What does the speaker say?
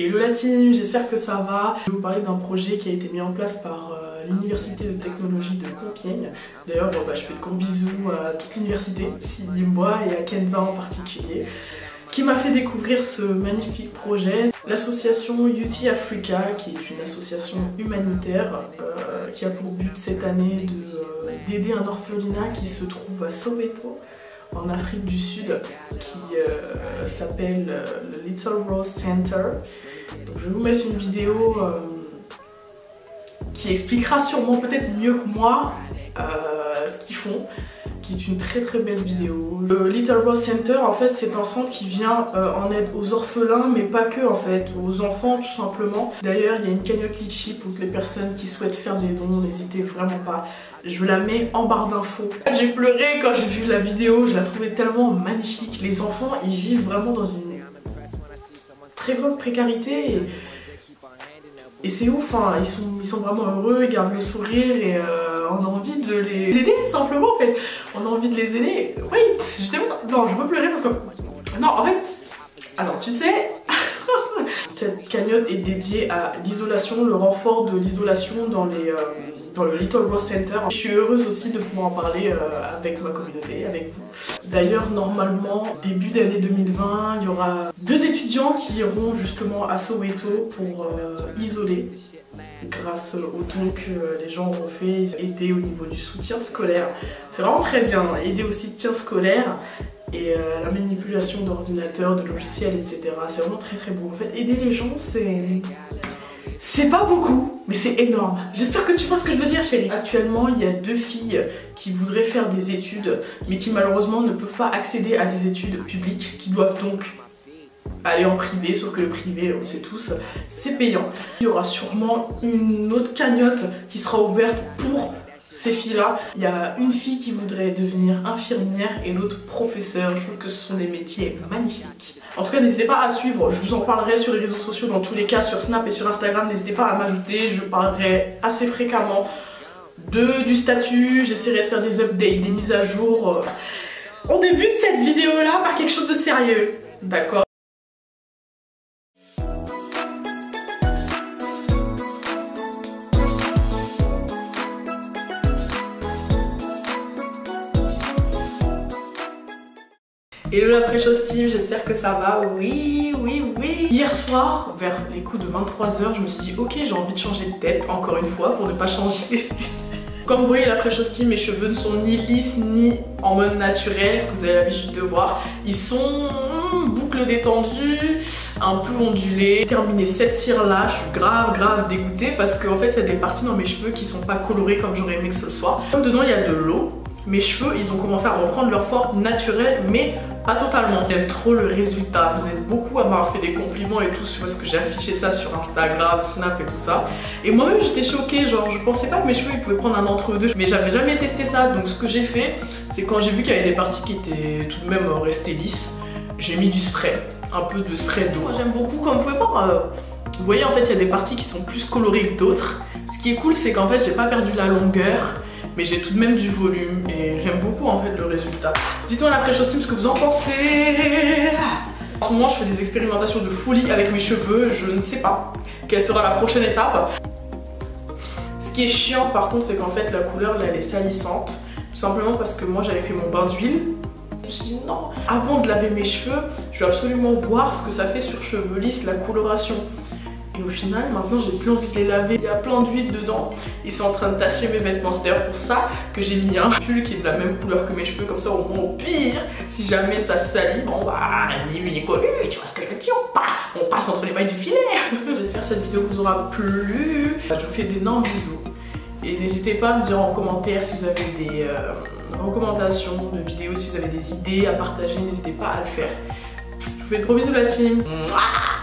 Hello la team, j'espère que ça va. Je vais vous parler d'un projet qui a été mis en place par l'Université de technologie de Compiègne. D'ailleurs, je fais de gros bisous à toute l'université, Sydney Bois et à Kenza en particulier, qui m'a fait découvrir ce magnifique projet. L'association UT Africa, qui est une association humanitaire qui a pour but cette année d'aider un orphelinat qui se trouve à Soweto, en Afrique du Sud, qui s'appelle le Little Rose Center. Donc, je vais vous mettre une vidéo qui expliquera sûrement peut-être mieux que moi ce qu'ils font, qui est une très très belle vidéo. Le Little Rose Center, en fait, c'est un centre qui vient en aide aux orphelins, mais pas que, en fait, aux enfants tout simplement. D'ailleurs, il y a une cagnotte Litchi pour toutes les personnes qui souhaitent faire des dons, n'hésitez vraiment pas. Je la mets en barre d'infos. J'ai pleuré quand j'ai vu la vidéo, je la trouvais tellement magnifique. Les enfants, ils vivent vraiment dans une très grande précarité et c'est ouf, hein. Ils sont vraiment heureux, ils gardent le sourire et on a envie de les aider simplement en fait. On a envie de les aider. Wait, je t'aime ça. Non, je peux pleurer parce que... Non, en fait... Alors, tu sais... Cette cagnotte est dédiée à l'isolation, le renfort de l'isolation dans le Little Rose Center. Je suis heureuse aussi de pouvoir en parler avec ma communauté, avec vous. D'ailleurs, normalement, début d'année 2020, il y aura 2 étudiants qui iront justement à Soweto pour isoler, grâce au don que les gens auront fait, aider au niveau du soutien scolaire. C'est vraiment très bien, aider au soutien scolaire et la manipulation d'ordinateurs, de logiciels, etc. C'est vraiment très très beau. En fait, aider les gens, c'est pas beaucoup, mais c'est énorme. J'espère que tu vois ce que je veux dire, chérie. Actuellement, il y a 2 filles qui voudraient faire des études, mais qui malheureusement ne peuvent pas accéder à des études publiques, qui doivent donc aller en privé, sauf que le privé, on sait tous, c'est payant. Il y aura sûrement une autre cagnotte qui sera ouverte pour ces filles-là. Il y a une fille qui voudrait devenir infirmière et l'autre professeur. Je trouve que ce sont des métiers magnifiques. En tout cas, n'hésitez pas à suivre, je vous en parlerai sur les réseaux sociaux dans tous les cas, sur Snap et sur Instagram. N'hésitez pas à m'ajouter, je parlerai assez fréquemment du statut, j'essaierai de faire des updates, des mises à jour. On débute cette vidéo-là par quelque chose de sérieux, d'accord ? Hello la Precious Team, j'espère que ça va, oui. Hier soir, vers les coups de 23 h, je me suis dit ok, j'ai envie de changer de tête, encore une fois, pour ne pas changer. Comme vous voyez la Precious Team, mes cheveux ne sont ni lisses ni en mode naturel, ce que vous avez l'habitude de voir. Ils sont boucles détendues, un peu ondulées. J'ai terminé cette cire là, je suis grave dégoûtée parce qu'en fait il y a des parties dans mes cheveux qui sont pas colorées comme j'aurais aimé que ce le soit. Comme dedans il y a de l'eau, mes cheveux ils ont commencé à reprendre leur forme naturelle mais pas totalement. J'aime trop le résultat, vous êtes beaucoup à m'avoir fait des compliments et tout parce que j'ai affiché ça sur Instagram, Snap et tout ça. Et moi-même j'étais choquée, genre je pensais pas que mes cheveux ils pouvaient prendre un entre-deux, mais j'avais jamais testé ça. Donc ce que j'ai fait, c'est quand j'ai vu qu'il y avait des parties qui étaient tout de même restées lisses, j'ai mis du spray, un peu de spray d'eau. Moi j'aime beaucoup, comme vous pouvez voir, vous voyez en fait il y a des parties qui sont plus colorées que d'autres. Ce qui est cool c'est qu'en fait j'ai pas perdu la longueur, mais j'ai tout de même du volume et j'aime beaucoup en fait le résultat. Dites-moi la Precious Team ce que vous en pensez. En ce moment je fais des expérimentations de folie avec mes cheveux, je ne sais pas quelle sera la prochaine étape. Ce qui est chiant par contre c'est qu'en fait la couleur là elle est salissante, tout simplement parce que moi j'avais fait mon bain d'huile. Je me suis dit non, avant de laver mes cheveux, je veux absolument voir ce que ça fait sur cheveux lisses, la coloration. Et au final, maintenant j'ai plus envie de les laver. Il y a plein d'huile dedans et c'est en train de tacher mes vêtements. C'est d'ailleurs pour ça que j'ai mis un pull qui est de la même couleur que mes cheveux. Comme ça, au moins, au pire, si jamais ça se salit, bon bah, il est connu, tu vois ce que je veux dire ou pas? On passe entre les mailles du filet. J'espère que cette vidéo vous aura plu. Je vous fais d'énormes bisous. Et n'hésitez pas à me dire en commentaire si vous avez des recommandations de vidéos, si vous avez des idées à partager. N'hésitez pas à le faire. Je vous fais de gros bisous la team. Mouah.